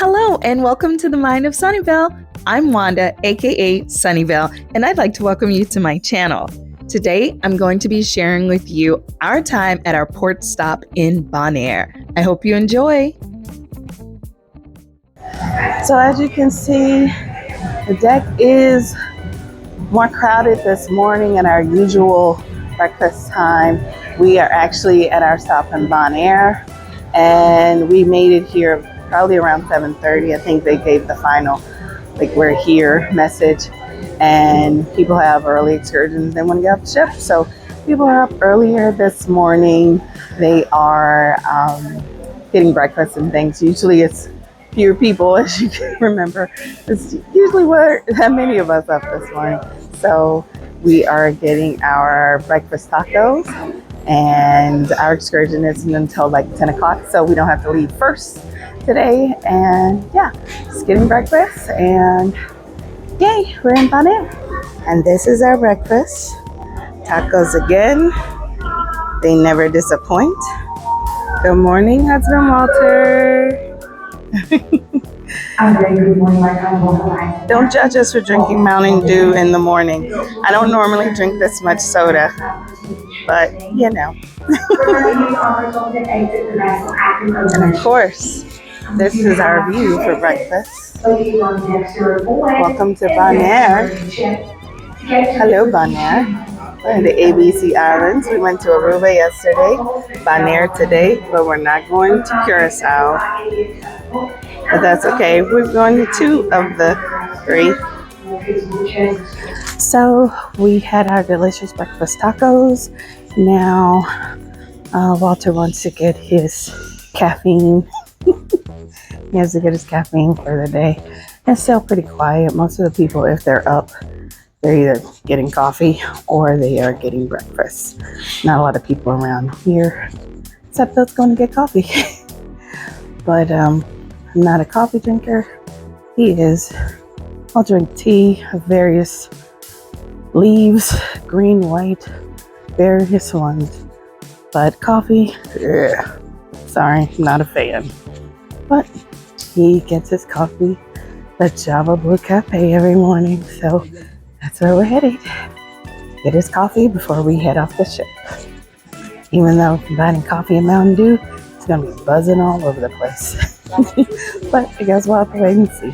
Hello and welcome to the Mind of Sunnyvale. I'm Wanda, aka Sunnyvale, and I'd like to welcome you to my channel. Today, I'm going to be sharing with you our time at our port stop in Bonaire. I hope you enjoy. So as you can see, the deck is more crowded this morning than our usual breakfast time. We are actually at our stop in Bonaire, and we made it here probably around 7:30. I think they gave the final, like, we're here message, and people have early excursions. They want to get off the ship. So people are up earlier this morning. They are getting breakfast and things. Usually it's fewer people, as you can remember. It's usually that many of us up this morning. So we are getting our breakfast tacos, and our excursion isn't until like 10 o'clock, so we don't have to leave first today. And yeah, just getting breakfast, and yay, we're in Bonaire. And this is our breakfast. Tacos again. They never disappoint. Good morning, husband Walter. Good morning, my Carnival. Don't judge us for drinking Mountain Dew in the morning. I don't normally drink this much soda, but you know. And of course, this is our view for breakfast. Welcome to Bonaire. Hello, Bonaire. We're in the ABC Islands. We went to Aruba yesterday, Bonaire today, but we're not going to Curacao. But that's okay. We're going to 2 of the 3. So we had our delicious breakfast tacos. Now Walter wants to get his caffeine. He has to get his caffeine for the day. It's still pretty quiet. Most of the people, if they're up, they're either getting coffee or they are getting breakfast. Not a lot of people around here, except those going to get coffee. But I'm not a coffee drinker. He is. I'll drink tea of various leaves, green, white, various ones. But coffee, sorry, not a fan. But he gets his coffee at Java Blue Cafe every morning, so that's where we're headed. Get his coffee before we head off the ship. Even though combining coffee and Mountain Dew, it's gonna be buzzing all over the place. But I guess we'll have to wait and see.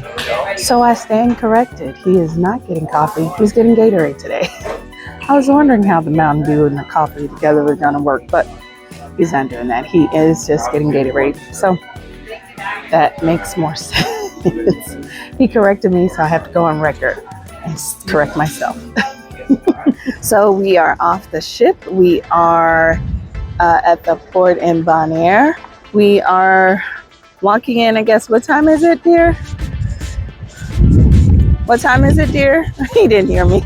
So I stand corrected. He is not getting coffee. He's getting Gatorade today. I was wondering how the Mountain Dew and the coffee together were gonna work, but he's not doing that. He is just getting Gatorade. So that makes more sense. He corrected me, so I have to go on record and correct myself. So we are off the ship. We are at the port in Bonaire. We are walking in, I guess. What time is it, dear? What time is it, dear? He didn't hear me.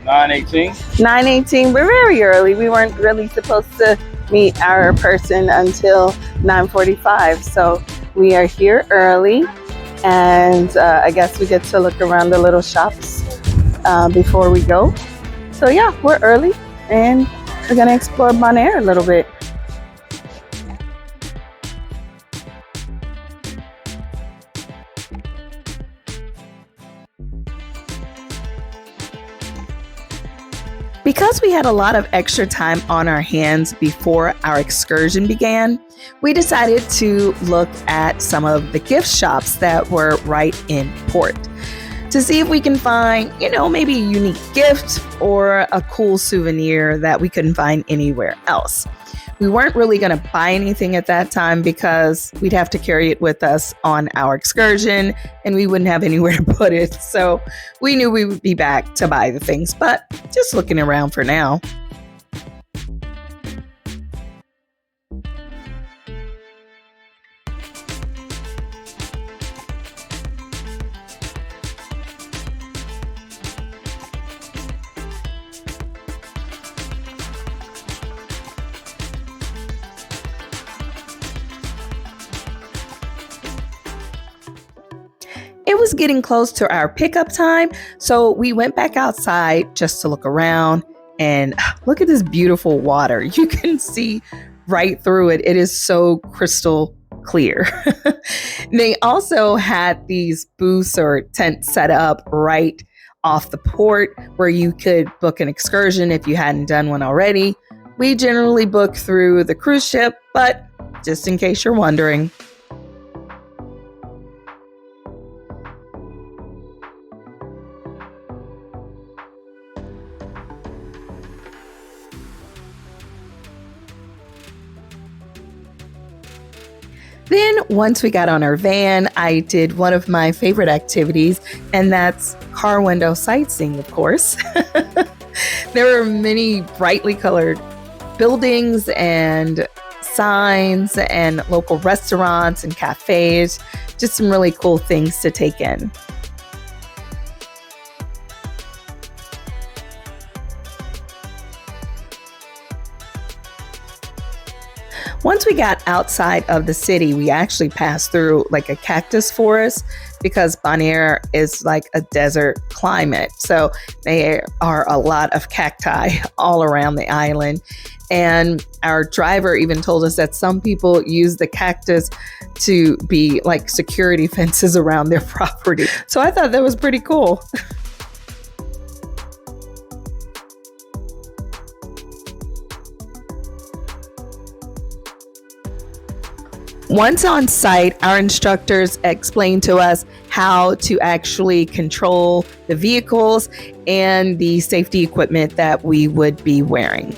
9:18. 9:18. We're very early. We weren't really supposed to meet our person until 9:45. So we are here early. And I guess we get to look around the little shops before we go. So yeah, we're early and we're gonna explore Bonaire a little bit. Because we had a lot of extra time on our hands before our excursion began, we decided to look at some of the gift shops that were right in port to see if we can find, maybe a unique gift or a cool souvenir that we couldn't find anywhere else. We weren't really going to buy anything at that time because we'd have to carry it with us on our excursion and we wouldn't have anywhere to put it. So we knew we would be back to buy the things, but just looking around for now. It was getting close to our pickup time, so we went back outside just to look around and look at this beautiful water. You can see right through it. It is so crystal clear. They also had these booths or tents set up right off the port where you could book an excursion if you hadn't done one already. We generally book through the cruise ship, but just in case you're wondering. Then once we got on our van, I did one of my favorite activities, and that's car window sightseeing, of course. There were many brightly colored buildings and signs and local restaurants and cafes, just some really cool things to take in. Once we got outside of the city, we actually passed through like a cactus forest because Bonaire is like a desert climate. So there are a lot of cacti all around the island. And our driver even told us that some people use the cactus to be like security fences around their property. So I thought that was pretty cool. Once on site, our instructors explained to us how to actually control the vehicles and the safety equipment that we would be wearing.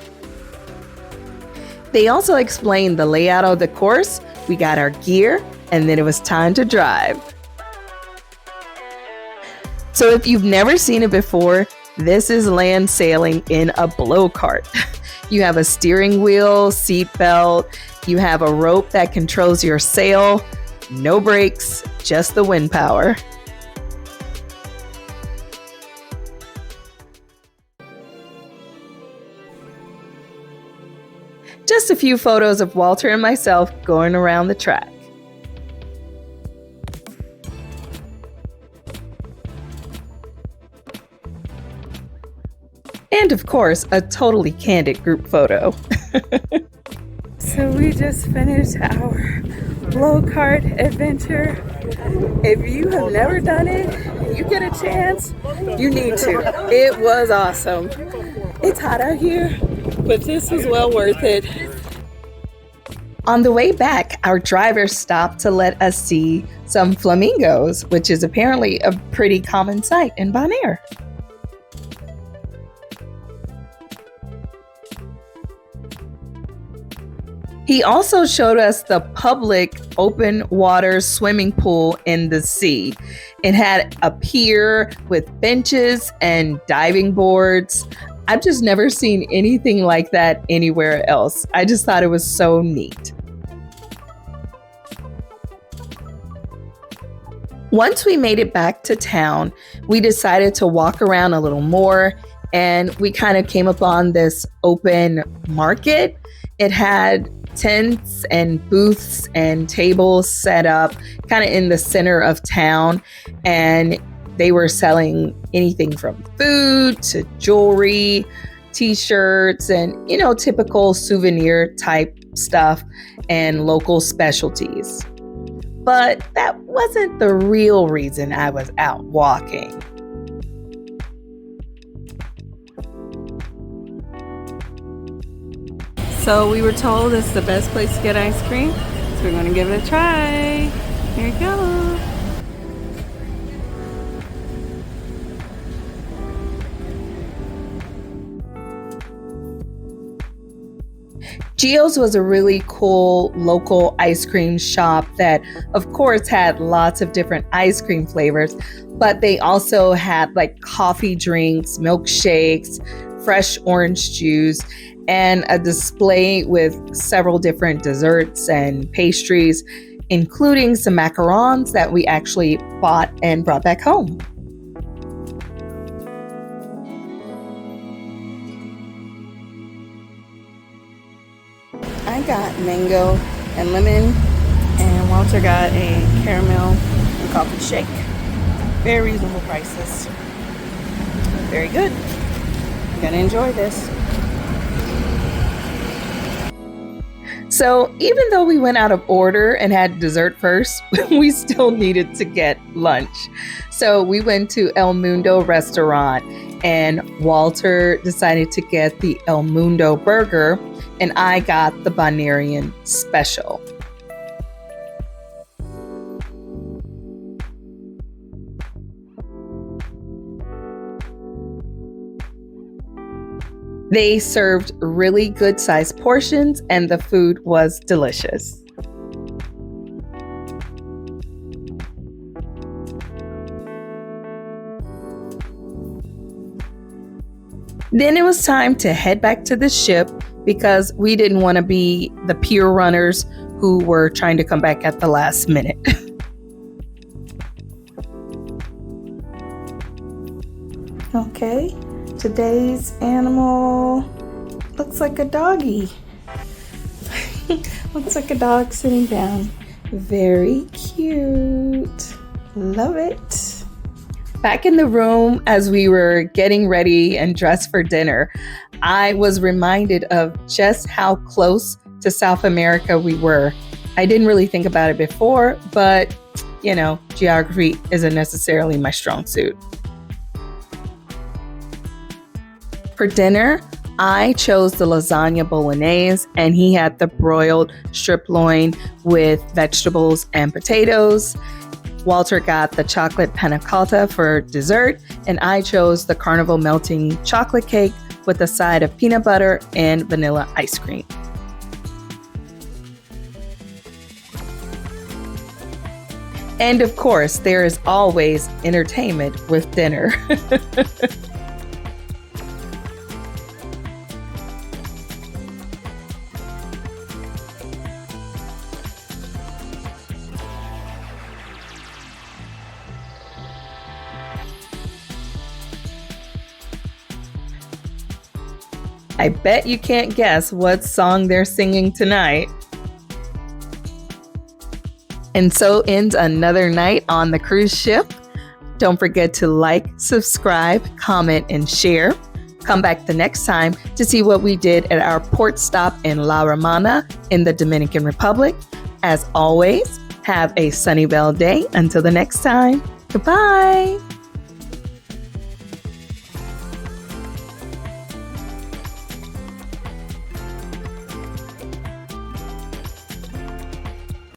They also explained the layout of the course. We got our gear, and then it was time to drive. So if you've never seen it before, this is land sailing in a blow cart. You have a steering wheel, seat belt, you have a rope that controls your sail, no brakes, just the wind power. Just a few photos of Walter and myself going around the track. And of course, a totally candid group photo. So we just finished our blow cart adventure. If you have never done it, you get a chance, you need to. It was awesome. It's hot out here, but this was well worth it. On the way back, our driver stopped to let us see some flamingos, which is apparently a pretty common sight in Bonaire. He also showed us the public open water swimming pool in the sea. It had a pier with benches and diving boards. I've just never seen anything like that anywhere else. I just thought it was so neat. Once we made it back to town, we decided to walk around a little more, and we kind of came upon this open market. It had tents and booths and tables set up kind of in the center of town, and they were selling anything from food to jewelry, t-shirts, and typical souvenir type stuff and local specialties. But that wasn't the real reason I was out walking. So we were told it's the best place to get ice cream, so we're going to give it a try. Here we go. Gio's was a really cool local ice cream shop that, of course, had lots of different ice cream flavors, but they also had like coffee drinks, milkshakes, fresh orange juice, and a display with several different desserts and pastries, including some macarons that we actually bought and brought back home. I got mango and lemon, and Walter got a caramel and coffee shake. Very reasonable prices. Very good. Gonna enjoy this. So even though we went out of order and had dessert first, we still needed to get lunch. So we went to El Mundo restaurant, and Walter decided to get the El Mundo burger, and I got the Bonairean special. They served really good sized portions, and the food was delicious. Then it was time to head back to the ship because we didn't want to be the pier runners who were trying to come back at the last minute. Okay, today's animal looks like a doggy. Looks like a dog sitting down. Very cute. Love it. Back in the room, as we were getting ready and dressed for dinner, I was reminded of just how close to South America we were. I didn't really think about it before, but geography isn't necessarily my strong suit. For dinner, I chose the lasagna bolognese, and he had the broiled strip loin with vegetables and potatoes. Walter got the chocolate panna cotta for dessert, and I chose the Carnival melting chocolate cake with a side of peanut butter and vanilla ice cream. And of course, there is always entertainment with dinner. I bet you can't guess what song they're singing tonight. And so ends another night on the cruise ship. Don't forget to like, subscribe, comment, and share. Come back the next time to see what we did at our port stop in La Romana in the Dominican Republic. As always, have a Sunnyvale day. Until the next time, goodbye.